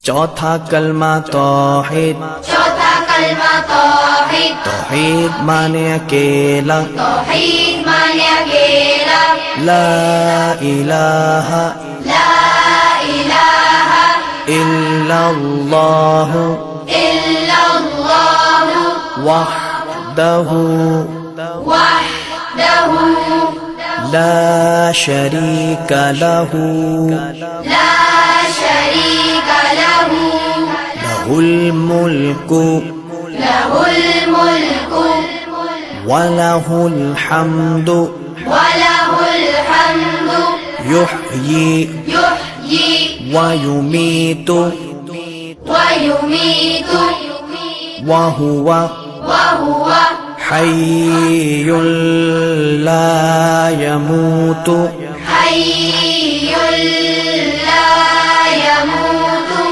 चौथा कलमा तौहीद। चौथा कलमा तौहीद। तौहीद माने अकेला। तौहीद माने अकेला। ला इलाहा ला इलाहा इल्लल्लाह इल्लल्लाह वहदहु वहदहु ला शरीका लहु ला शरीका लहु लहुल मुल्कु लहुल मुल्कु वलहुल हम्दु वलहुल हम्दु युह्यी युह्यी वयुमीतु वयुमीतु वहुव वहुव हय्युल ला यमूतु